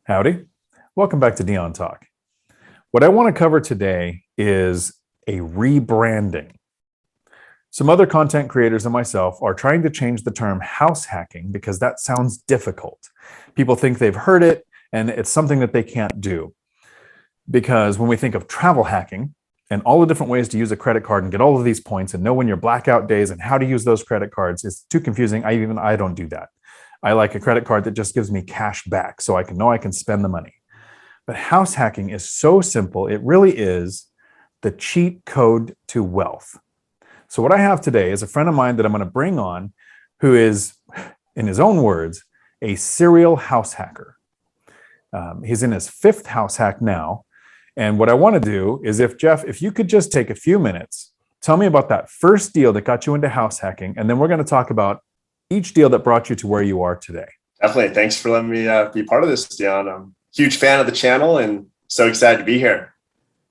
Howdy. Welcome back to Dion Talk. What I want to cover today is a rebranding. Some other content creators and myself are trying to change the term house hacking because that sounds difficult. People think they've heard it and it's something that they can't do. Because when we think of travel hacking and all the different ways to use a credit card and get all of these points and know when your blackout days and how to use those credit cards, it's too confusing. I don't do that. I like a credit card that just gives me cash back so I can know I can spend the money. But house hacking is so simple. It really is the cheat code to wealth. So what I have today is a friend of mine that I'm going to bring on who is, in his own words, a serial house hacker. He's in his fifth house hack now. And what I want to do is if you could just take a few minutes, tell me about that first deal that got you into house hacking. And then we're going to talk about each deal that brought you to where you are today. Definitely. Thanks for letting me be part of this, Dion. I'm a huge fan of the channel and so excited to be here.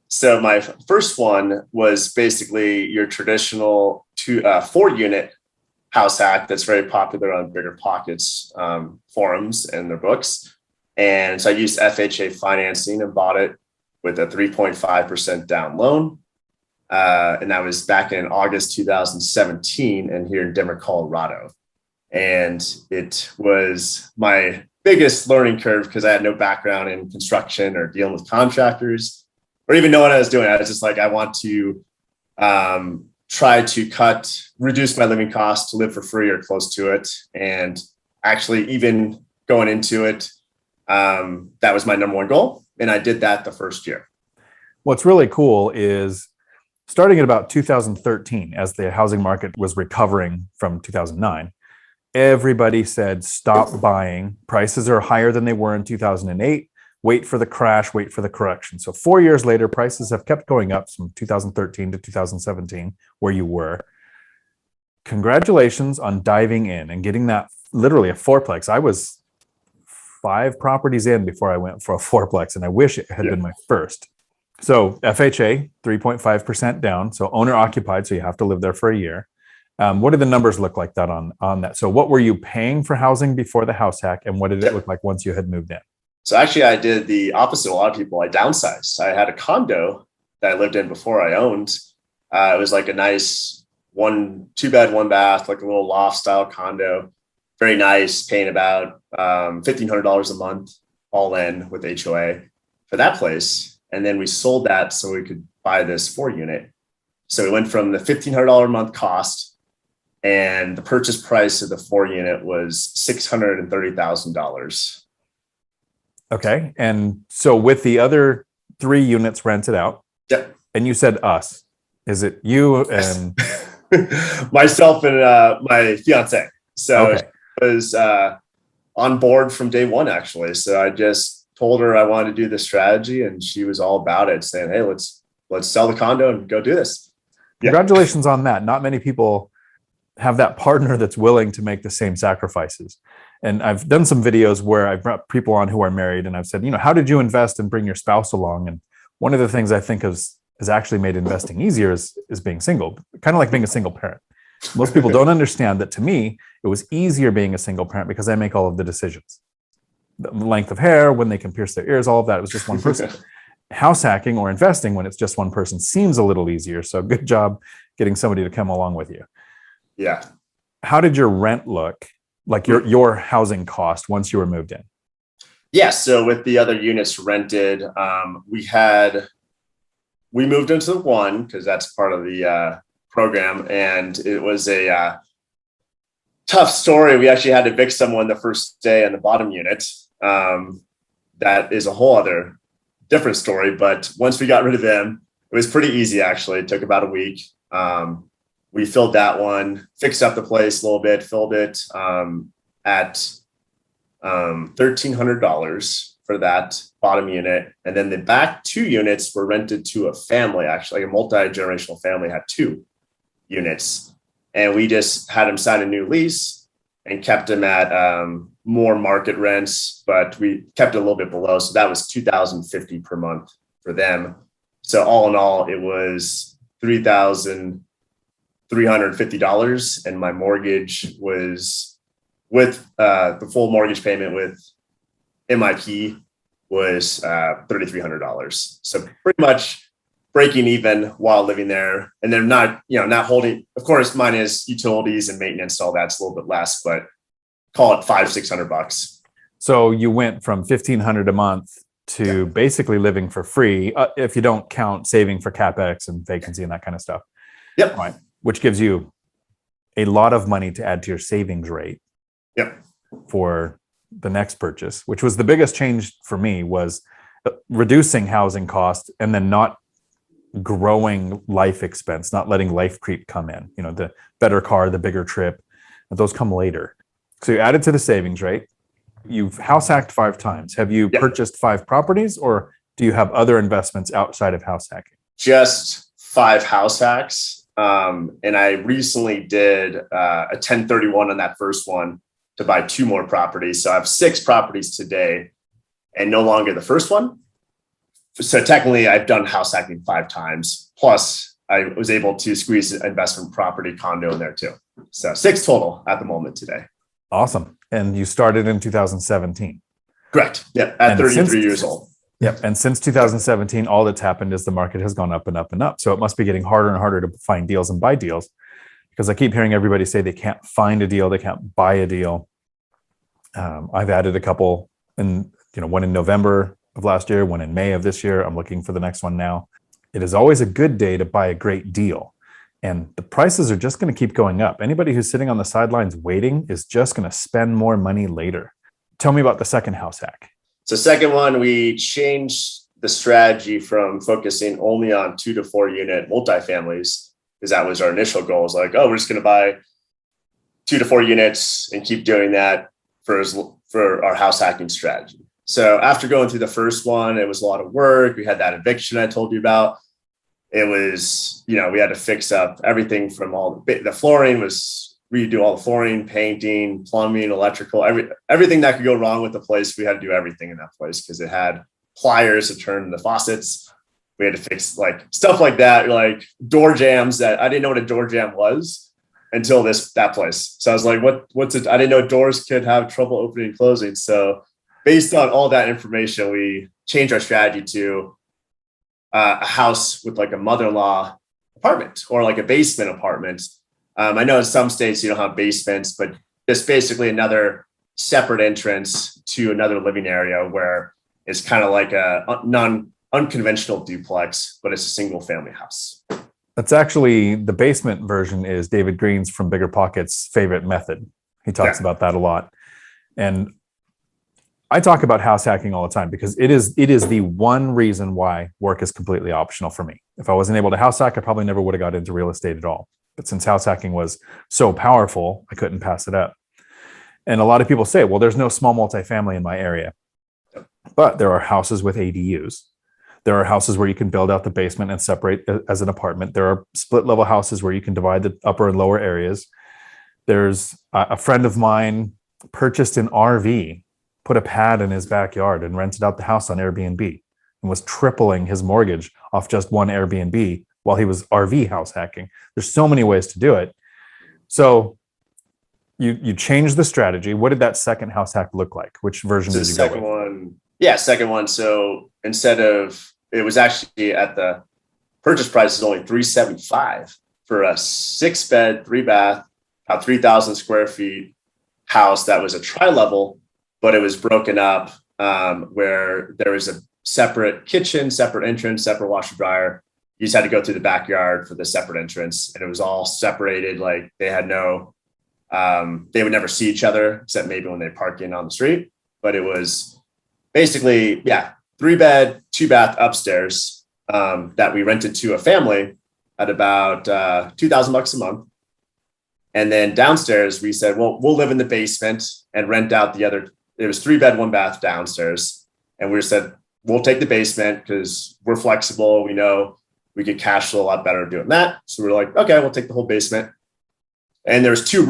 So my first one was basically your traditional 4-unit house hack that's very popular on BiggerPockets forums and their books. And so I used FHA financing and bought it with a 3.5% down loan. And that was back in August 2017 and here in Denver, Colorado. And it was my biggest learning curve because I had no background in construction or dealing with contractors or even know what I was doing. I was just like, I want to try to reduce my living costs to live for free or close to it. And actually even going into it, that was my number one goal. And I did that the first year. What's really cool is starting at about 2013, as the housing market was recovering from 2009, everybody said, stop buying. Prices are higher than they were in 2008. Wait for the crash, wait for the correction. So 4 years later, prices have kept going up from 2013 to 2017, where you were. Congratulations on diving in and getting that literally a fourplex. I was 5 properties in before I went for a fourplex, and I wish it had been my first. So FHA, 3.5% down. So owner occupied, so you have to live there for a year. What did the numbers look like that on that? So what were you paying for housing before the house hack, and what did it look like once you had moved in? So actually, I did the opposite of a lot of people. I downsized. I had a condo that I lived in before I owned. It was like a nice 2-bed, 1-bath, like a little loft style condo. Very nice, paying about $1,500 a month all in with HOA for that place. And then we sold that so we could buy this 4-unit. So it went from the $1,500 a month cost, and the purchase price of the 4-unit was $630,000. Okay. And so with the other 3 units rented out, yep. And you said us, is it you and myself and my fiance? So okay. She was on board from day one, actually. So I just told her I wanted to do this strategy, and she was all about it, saying, hey, let's sell the condo and go do this. Congratulations on that. Not many people have that partner that's willing to make the same sacrifices. And I've done some videos where I've brought people on who are married, and I've said, how did you invest and bring your spouse along? And one of the things I think has actually made investing easier is being single, kind of like being a single parent. Most people don't understand that. To me, it was easier being a single parent because I make all of the decisions. The length of hair, when they can pierce their ears, all of that. It was just one person. House hacking or investing when it's just one person seems a little easier. So good job getting somebody to come along with you. Yeah. How did your rent look, like your housing cost once you were moved in? Yeah. So with the other units rented, we moved into the one because that's part of the program. And it was a tough story. We actually had to evict someone the first day in the bottom unit. That is a whole other different story. But once we got rid of them, it was pretty easy, actually. It took about a week. We filled that one, fixed up the place a little bit, filled it at $1,300 for that bottom unit. And then the back 2 units were rented to a family, actually. Like a multi-generational family had 2 units. And we just had them sign a new lease and kept them at more market rents, but we kept it a little bit below. So that was $2,050 per month for them. So all in all, it was $3,350. And my mortgage was with the full mortgage payment with MIP was $3,300. So pretty much breaking even while living there. And they're not holding, of course, mine is utilities and maintenance, all that's a little bit less, but call it $500-600. So you went from $1,500 a month to basically living for free, if you don't count saving for CapEx and vacancy and that kind of stuff. Yep. Right. Which gives you a lot of money to add to your savings rate. Yep. For the next purchase, which was the biggest change for me, was reducing housing cost and then not growing life expense, not letting life creep come in. The better car, the bigger trip, those come later. So you added to the savings rate. You've house hacked 5 times. Have you purchased 5 properties, or do you have other investments outside of house hacking? Just 5 house hacks. And I recently did a 1031 on that first one to buy 2 more properties. So I have 6 properties today and no longer the first one. So technically I've done house hacking 5 times. Plus I was able to squeeze an investment property condo in there too. So 6 total at the moment today. Awesome. And you started in 2017. Correct. Yeah. At 33 years old. Yep. And since 2017, all that's happened is the market has gone up and up and up. So it must be getting harder and harder to find deals and buy deals, because I keep hearing everybody say they can't find a deal, they can't buy a deal. I've added a couple, and one in November of last year, one in May of this year. I'm looking for the next one now. It is always a good day to buy a great deal, and the prices are just going to keep going up. Anybody who's sitting on the sidelines waiting is just going to spend more money later. Tell me about the second house hack. So second one, we changed the strategy from focusing only on 2 to 4 unit multifamilies, because that was our initial goal. It was like, we're just going to buy 2 to 4 units and keep doing that for our house hacking strategy. So after going through the first one, it was a lot of work. We had that eviction I told you about. It was, we had to fix up everything from the flooring redo all the flooring, painting, plumbing, electrical, everything that could go wrong with the place. We had to do everything in that place because it had pliers to turn the faucets. We had to fix stuff like that, like door jams that I didn't know what a door jam was until that place. So I was like, what's it? I didn't know doors could have trouble opening and closing. So based on all that information, we changed our strategy to a house with a mother-in-law apartment or a basement apartment. I know in some states you don't have basements, but just basically another separate entrance to another living area where it's kind of like a unconventional duplex, but it's a single family house. That's actually, the basement version is David Green's from BiggerPockets favorite method. He talks about that a lot. And I talk about house hacking all the time because it is the one reason why work is completely optional for me. If I wasn't able to house hack, I probably never would have got into real estate at all. But since house hacking was so powerful, I couldn't pass it up. And a lot of people say, well, there's no small multifamily in my area. But there are houses with ADUs. There are houses where you can build out the basement and separate as an apartment. There are split level houses where you can divide the upper and lower areas. There's a friend of mine purchased an RV, put a pad in his backyard and rented out the house on Airbnb and was tripling his mortgage off just one Airbnb while he was RV house hacking. There's so many ways to do it. So you changed the strategy. What did that second house hack look like? Which version did you go with? Second one. So instead of, it was actually at the purchase price is only $375 for a 6-bed, 3-bath, about 3,000 square feet house that was a tri-level, but it was broken up where there was a separate kitchen, separate entrance, separate washer dryer. You just had to go through the backyard for the separate entrance, and it was all separated. Like they had they would never see each other except maybe when they park in on the street. But it was basically, 3-bed, 2-bath upstairs that we rented to a family at about $2,000 a month. And then downstairs, we said, well, we'll live in the basement and rent out the other. It was 3-bed, 1-bath downstairs. And we said, we'll take the basement because we're flexible. We know we could cash flow a lot better doing that. So we're like, okay, we'll take the whole basement. And there's 2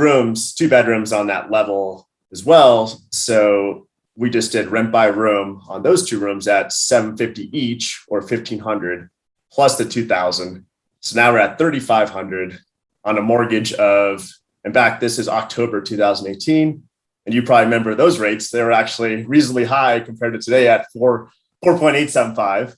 bedrooms on that level as well. So we just did rent by room on those 2 rooms at $750 each or $1,500 plus the $2,000. So now we're at $3,500 on a mortgage of, in fact, this is October 2018. And you probably remember those rates. They were actually reasonably high compared to today at 4.875.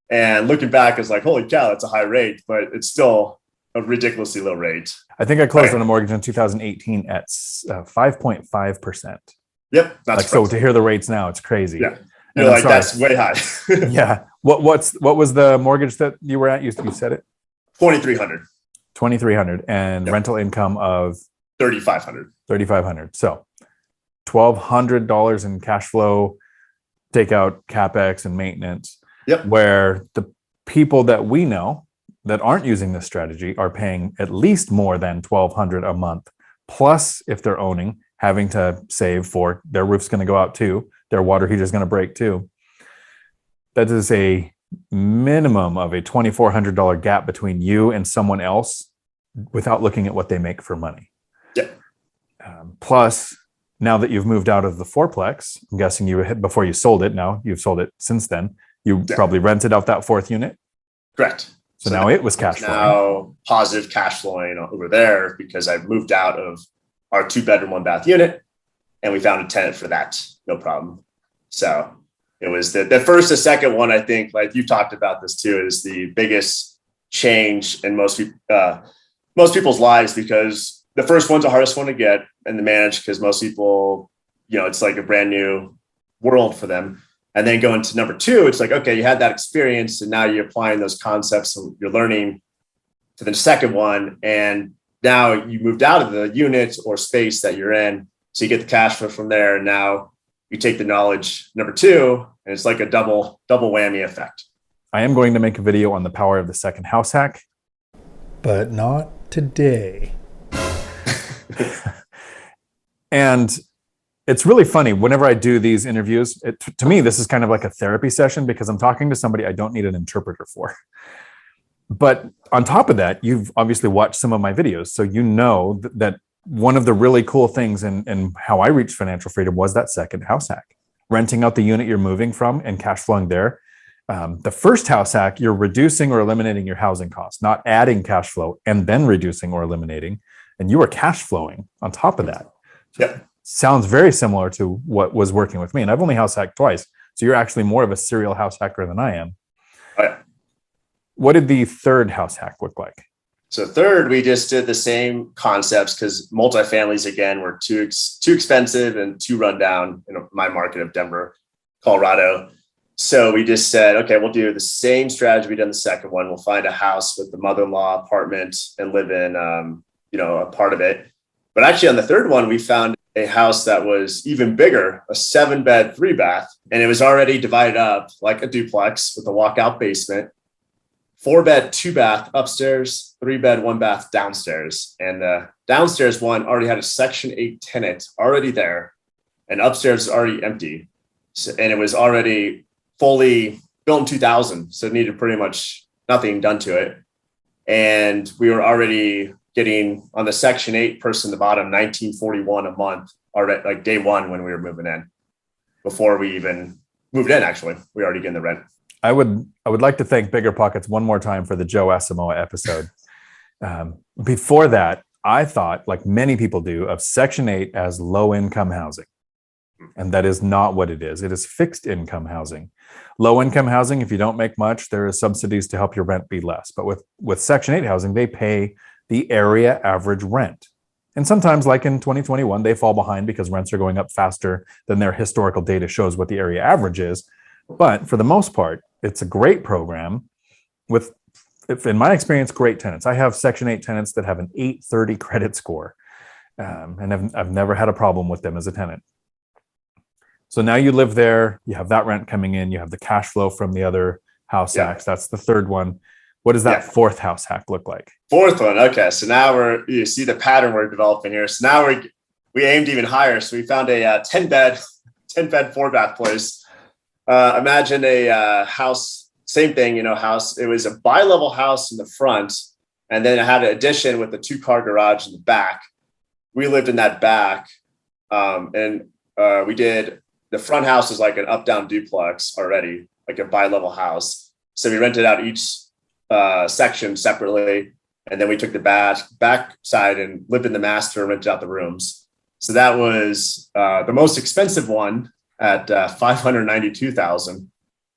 And looking back, it's like, holy cow, that's a high rate, but it's still a ridiculously low rate. I think I closed on a mortgage in 2018 at 5.5%. Yep. That's like, so to hear the rates now, it's crazy. Yeah. You're like, that's way high. Yeah. What was the mortgage that you were at? You said it? 2,300. 2,300 and rental income of 3,500. 3,500. So $1,200 in cash flow, take out CapEx and maintenance. Yep. Where the people that we know that aren't using this strategy are paying at least more than $1,200 a month. Plus, if they're owning, having to save for their roof's going to go out too, their water heater is going to break too. That is a minimum of a $2,400 gap between you and someone else without looking at what they make for money. Yeah. Plus, now that you've moved out of the fourplex, I'm guessing you had before you sold it. Now you've sold it since then. You probably rented out that fourth unit. Correct. So now it was cash flowing. Now positive cash flowing over there because I moved out of our 2-bedroom, 1-bath unit, and we found a tenant for that. No problem. So it was the first, the second one. I think, like you talked about this too, is the biggest change in most people's lives, because the first one's the hardest one to get and to manage because most people, it's like a brand new world for them. And then going to number 2, it's like, okay, you had that experience and now you're applying those concepts and you're learning to the second one. And now you moved out of the unit or space that you're in. So you get the cash flow from there. And now you take the knowledge, number 2, and it's like a double whammy effect. I am going to make a video on the power of the second house hack, but not today. And it's really funny whenever I do these interviews. To me, this is kind of like a therapy session because I'm talking to somebody I don't need an interpreter for. But on top of that, you've obviously watched some of my videos. So you know that one of the really cool things in how I reached financial freedom was that second house hack. Renting out the unit you're moving from and cash flowing there. The first house hack, you're reducing or eliminating your housing costs, not adding cash flow and then reducing or eliminating. And you are cash flowing on top of that. Yeah. Sounds very similar to what was working with me. And I've only house hacked twice. So you're actually more of a serial house hacker than I am. Oh, yeah. What did the third house hack look like? So third, we just did the same concepts because multifamilies, again, were too expensive and too run down in my market of Denver, Colorado. So we just said, okay, we'll do the same strategy we did in the second one. We'll find a house with the mother-in-law apartment and live in, a part of it. But actually on the third one, we found a house that was even bigger, a 7-bed, 3-bath, and it was already divided up like a duplex with a walkout basement, 4-bed, 2-bath upstairs, 3-bed, 1-bath downstairs. And the downstairs one already had a Section 8 tenant already there, and upstairs is already empty. So, and it was already fully built in 2000, so it needed pretty much nothing done to it. And we were already getting on the Section 8 person at the bottom, $1,941 a month, already, like day one when we were moving in. Before we even moved in, actually, we were already getting the rent. I would like to thank BiggerPockets one more time for the Joe Asamoah episode. Before that, I thought, like many people do, of Section 8 as low-income housing. And that is not what it is. It is fixed income housing. Low-income housing, if you don't make much, there are subsidies to help your rent be less. But with Section 8 housing, they pay the area average rent. And sometimes, like in 2021, they fall behind because rents are going up faster than their historical data shows what the area average is. But for the most part, it's a great program with, in my experience, great tenants. I have Section 8 tenants that have an 830 credit score, and I've never had a problem with them as a tenant. So now you live there, you have that rent coming in, you have the cash flow from the other house hacks. That's the third one. What does that fourth house hack look like? Fourth one. Okay. So now you see the pattern we're developing here. So now we aimed even higher. So we found a 10-bed, 4-bath place. Imagine a house, same thing, house. It was a bi-level house in the front, and then it had an addition with a 2-car garage in the back. We lived in that back, and we did, the front house is like an up-down duplex already, like a bi-level house. So we rented out each section separately, and then we took the back side and lived in the master and rented out the rooms. So that was the most expensive one at $592,000,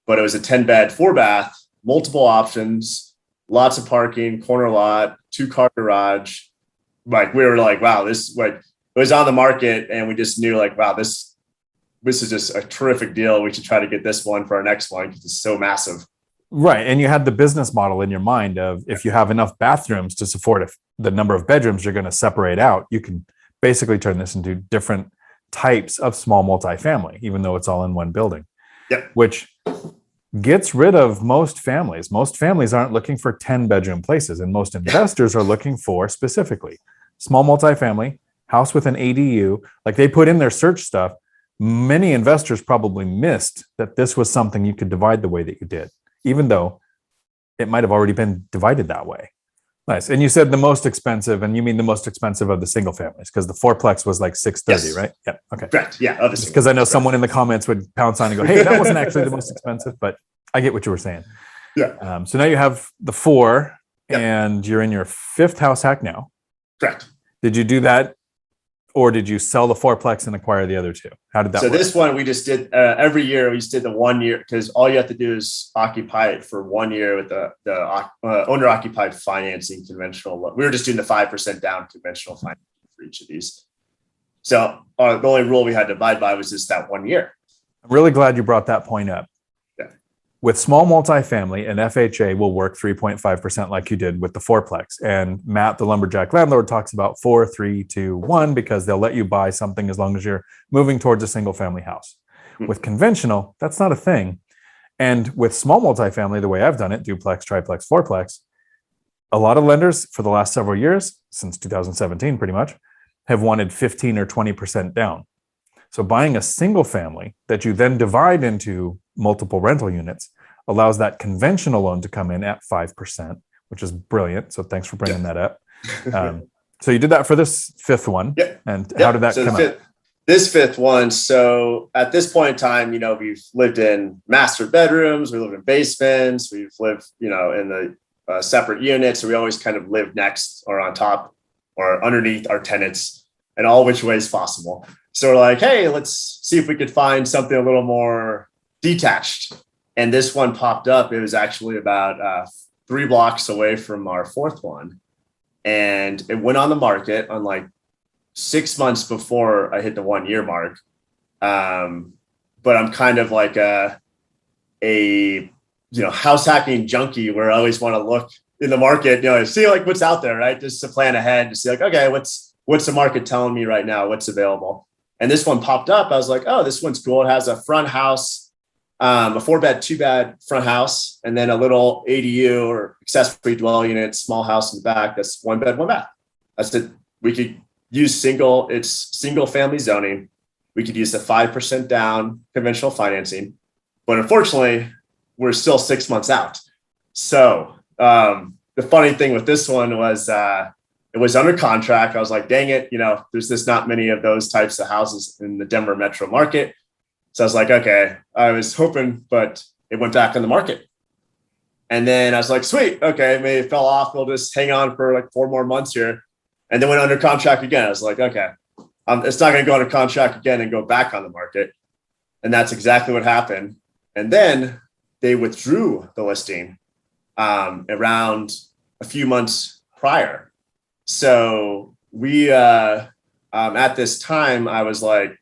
but it was a 10-bed, 4-bath, multiple options, lots of parking, corner lot, 2-car garage. Like we were like, wow, this like it was on the market, and we just knew like, wow, this is just a terrific deal. We should try to get this one for our next one because it's so massive. Right. And you had the business model in your mind of if you have enough bathrooms to support the number of bedrooms you're going to separate out, you can basically turn this into different types of small multifamily, even though it's all in one building. Yep. Which gets rid of most families. Most families aren't looking for 10-bedroom places, and most investors are looking for specifically small multifamily, house with an ADU. Like they put in their search stuff. Many investors probably missed that this was something you could divide the way that you did, even though it might have already been divided that way. Nice. And you said the most expensive, and you mean the most expensive of the single families, because the fourplex was like 630, yes. Right? Yeah. Okay. Correct. Yeah. Because I know someone in the comments would pounce on and go, hey, that wasn't actually the most expensive, but I get what you were saying. Yeah. So now you have the 4, yep. And you're in your 5th house hack now. Correct. Did you do that, or did you sell the 4-plex and acquire the other 2? How did that work? So this one we just did every year. We just did the 1 year because all you have to do is occupy it for 1 year with the owner occupied financing conventional. We were just doing the 5% down conventional financing for each of these. So the only rule we had to abide by was just that 1 year. I'm really glad you brought that point up. Yeah. With small multifamily, an FHA will work 3.5% like you did with the 4-plex. And Matt, the lumberjack landlord, talks about 4, 3, 2, 1 because they'll let you buy something as long as you're moving towards a single family house. Mm-hmm. With conventional, that's not a thing. And with small multifamily, the way I've done it, duplex, triplex, 4-plex, a lot of lenders for the last several years, since 2017 pretty much, have wanted 15 or 20% down. So buying a single family that you then divide into multiple rental units allows that conventional loan to come in at 5%, which is brilliant. So thanks for bringing that up. So you did that for this 5th one. Yep. And how did that come out? This 5th one. So at this point in time, we've lived in master bedrooms. We live in basements. We've lived, in the separate units. So we always kind of live next or on top or underneath our tenants in all which ways possible. So we're like, hey, let's see if we could find something a little more detached. And this one popped up. It was actually about 3 blocks away from our 4th one. And it went on the market on like 6 months before I hit the 1 year mark. But I'm kind of like a house hacking junkie where I always want to look in the market, see like what's out there, right? Just to plan ahead to see like, okay, what's the market telling me right now? What's available? And this one popped up. I was like, oh, this one's cool. It has a front house, a 4-bed, 2-bed front house, and then a little ADU or accessory dwelling unit, small house in the back. That's 1 bed, 1 bath. That's it. We could use single family zoning. We could use the 5% down conventional financing, but unfortunately we're still 6 months out. So the funny thing with this one was, it was under contract. I was like, dang it, there's just not many of those types of houses in the Denver metro market. So I was like, okay, I was hoping, but it went back on the market. And then I was like, sweet, okay, maybe it fell off. We'll just hang on for like 4 more months here. And then went under contract again. I was like, okay, it's not going to go under contract again and go back on the market. And that's exactly what happened. And then they withdrew the listing around a few months prior. So we, at this time, I was like,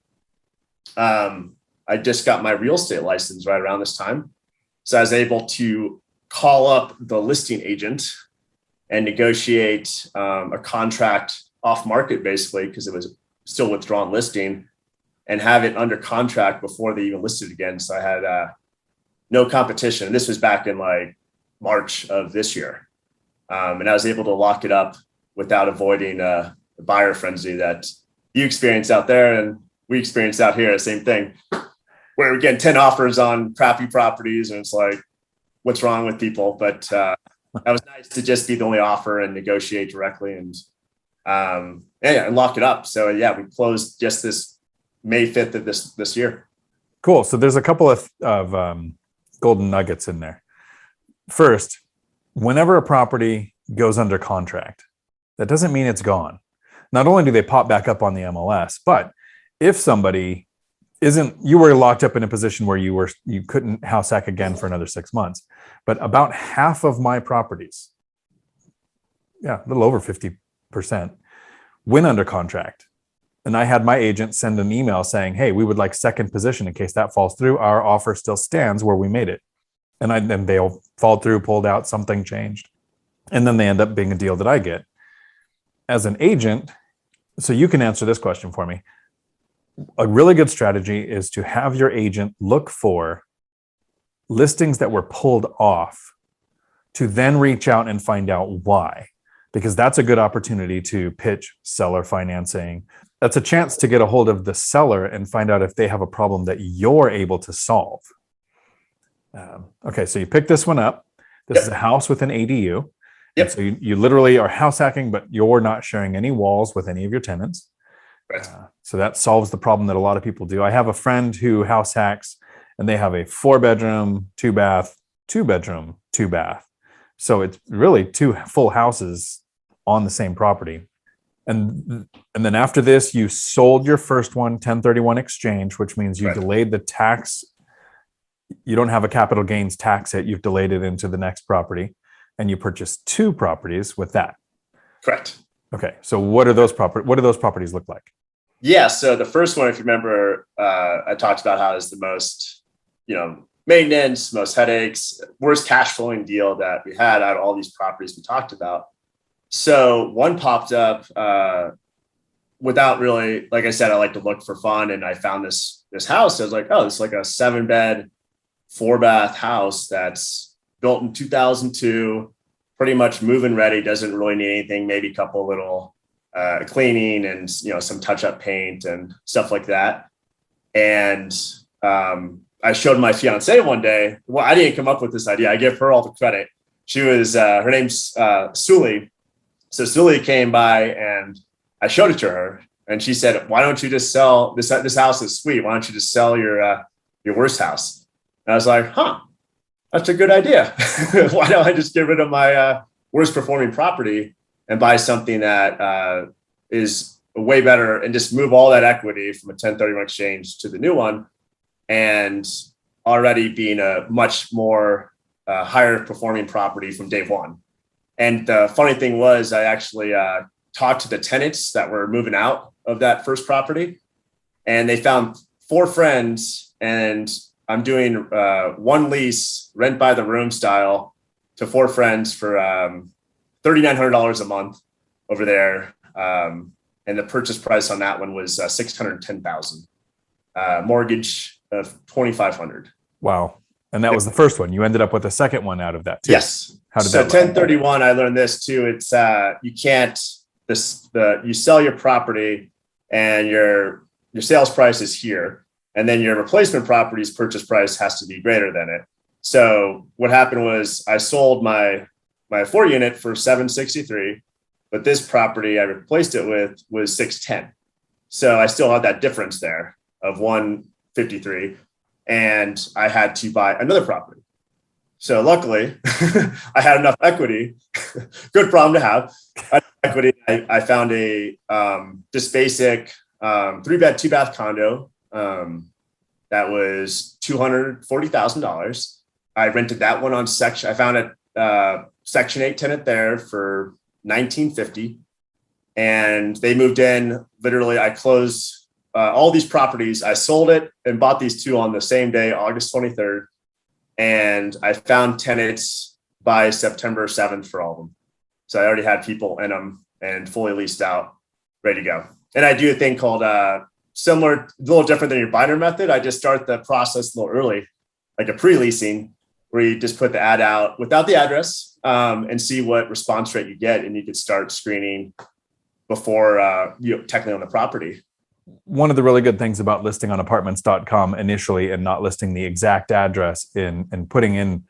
I just got my real estate license right around this time. So I was able to call up the listing agent and negotiate a contract off market, basically, because it was still withdrawn listing, and have it under contract before they even listed again. So I had no competition. And this was back in like March of this year. And I was able to lock it up without avoiding the buyer frenzy that you experience out there and we experience out here. Same thing, where we get 10 offers on crappy properties and it's like, what's wrong with people? But that was nice to just be the only offer and negotiate directly and lock it up. So yeah, we closed just this May 5th of this year. Cool. So there's a couple of golden nuggets in there. First, whenever a property goes under contract, that doesn't mean it's gone. not only do they pop back up on the MLS, but if somebody you were locked up in a position where you couldn't house hack again for another 6 months, but about half of my properties, a little over 50%, went under contract. And I had my agent send an email saying, hey, we would like second position in case that falls through. Our offer still stands where we made it. And then they'll fall through, pulled out, something changed. And then they end up being a deal that I get. As an agent, so you can answer this question for me. A really good strategy is to have your agent look for listings that were pulled off to then reach out and find out why, because that's a good opportunity to pitch seller financing. That's a chance to get a hold of the seller and find out if they have a problem that you're able to solve. Okay, so you pick this one up. This is a house with an ADU. Yep. So you literally are house hacking, but you're not sharing any walls with any of your tenants. Right. So that solves the problem that a lot of people do. I have a friend who house hacks, and they have a 4-bedroom, 2-bath, 2-bedroom, 2-bath. So it's really 2 full houses on the same property. And then after this, you sold your first one, 1031 exchange, which means you delayed the tax. You don't have a capital gains tax hit. You've delayed it into the next property, and you purchased 2 properties with that. Correct. Okay. So what do those properties look like? Yeah. So the first one, if you remember, I talked about how it's the most, maintenance, most headaches, worst cash flowing deal that we had out of all these properties we talked about. So one popped up without really, like I said, I like to look for fun. And I found this house. I was like, oh, it's like a 7-bed, 4-bath house that's built in 2002, pretty much move-in ready, doesn't really need anything, maybe a couple little cleaning and, some touch-up paint and stuff like that. And I showed my fiance one day. Well, I didn't come up with this idea. I give her all the credit. She was, her name's Suli. So Suli came by and I showed it to her, and she said, why don't you just sell this? This house is sweet. Why don't you just sell your worst house? And I was like, that's a good idea. Why don't I just get rid of my worst performing property and buy something that is way better and just move all that equity from a 1031 exchange to the new one, and already being a much more higher performing property from day one. And the funny thing was, I actually talked to the tenants that were moving out of that first property, and they found 4 friends, and I'm doing one lease, rent by the room style, to 4 friends for $3,900 a month over there. And the purchase price on that one was $610,000, mortgage of $2,500. Wow. And that was the first one. You ended up with a second one out of that too. Yes. How did so that 1031, I learned this too. It's you can't you sell your property and your sales price is here, and then your replacement property's purchase price has to be greater than it. So what happened was I sold my 4 unit for $763, but this property I replaced it with was $610. So I still had that difference there of $153, and I had to buy another property. So luckily, I had enough equity. Good problem to have. Equity. I found a just basic 3-bed, 2-bath condo that was $240,000. I rented that one on section. I found a Section 8 tenant there for $1,950, and they moved in. Literally, I closed all these properties. I sold it and bought these 2 on the same day, August 23rd. And I found tenants by September 7th for all of them. So I already had people in them and fully leased out, ready to go. And I do a thing called similar, a little different than your binder method. I just start the process a little early, like a pre-leasing, where you just put the ad out without the address and see what response rate you get. And you could start screening before you technically on the property. One of the really good things about listing on apartments.com initially and not listing the exact address and putting in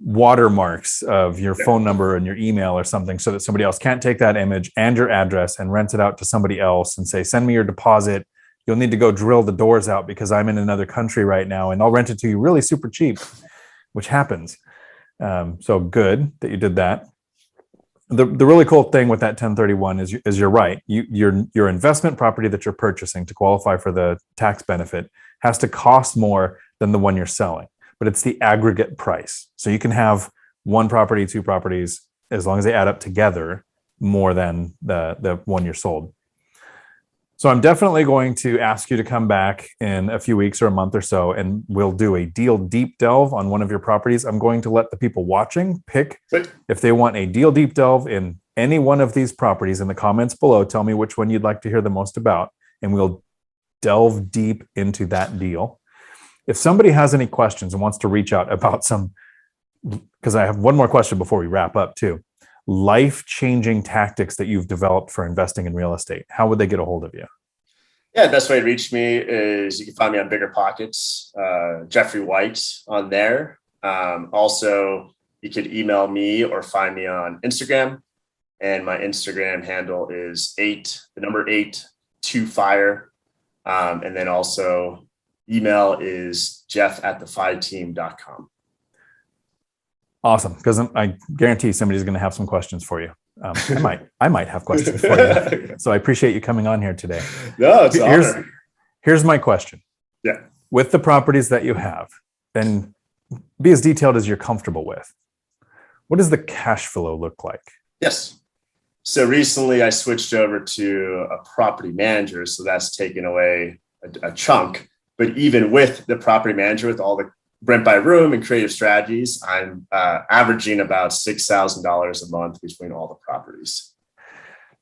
watermarks of your phone number and your email or something so that somebody else can't take that image and your address and rent it out to somebody else and say, send me your deposit. You'll need to go drill the doors out because I'm in another country right now and I'll rent it to you really super cheap, which happens. So good that you did that. The really cool thing with that 1031 is you're right. Your investment property that you're purchasing to qualify for the tax benefit has to cost more than the one you're selling, but it's the aggregate price. So you can have one property, two properties, as long as they add up together more than the one you're sold. So I'm definitely going to ask you to come back in a few weeks or a month or so, and we'll do a deal deep delve on one of your properties. I'm going to let the people watching pick if they want a deal deep delve in any one of these properties. In the comments below, tell me which one you'd like to hear the most about, and we'll delve deep into that deal. If somebody has any questions and wants to reach out about some, because I have one more question before we wrap up too, life-changing tactics that you've developed for investing in real estate, how would they get a hold of you? Yeah, the best way to reach me is you can find me on BiggerPockets, Jeffrey White on there. Also, you could email me or find me on Instagram. And my Instagram handle is 8-2fire. And then also email is jeff@thefieteam.com. Awesome, because I guarantee somebody's going to have some questions for you. I might have questions for you. So I appreciate you coming on here today. No, it's an honor. Here's my question. Yeah. With the properties that you have, and be as detailed as you're comfortable with, what does the cash flow look like? Yes. So recently I switched over to a property manager. So that's taken away a chunk. But even with the property manager, with all the rent by room and creative strategies, I'm averaging about $6,000 a month between all the properties.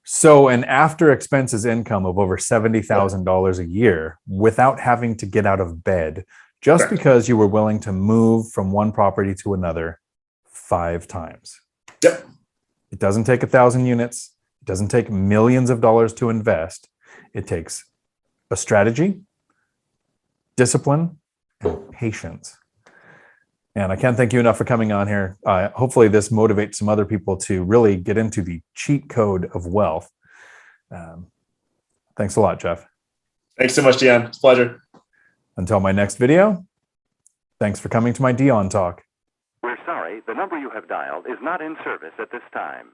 So an after expenses income of over $70,000 a year without having to get out of bed, just Correct. because you were willing to move from one property to another 5 times. Yep. It doesn't take 1,000 units. It doesn't take millions of dollars to invest. It takes a strategy, discipline, and patience. And I can't thank you enough for coming on here. Hopefully this motivates some other people to really get into the cheat code of wealth. Thanks a lot, Jeff. Thanks so much, Dion. It's a pleasure. Until my next video, thanks for coming to my Dion Talk. We're sorry, the number you have dialed is not in service at this time.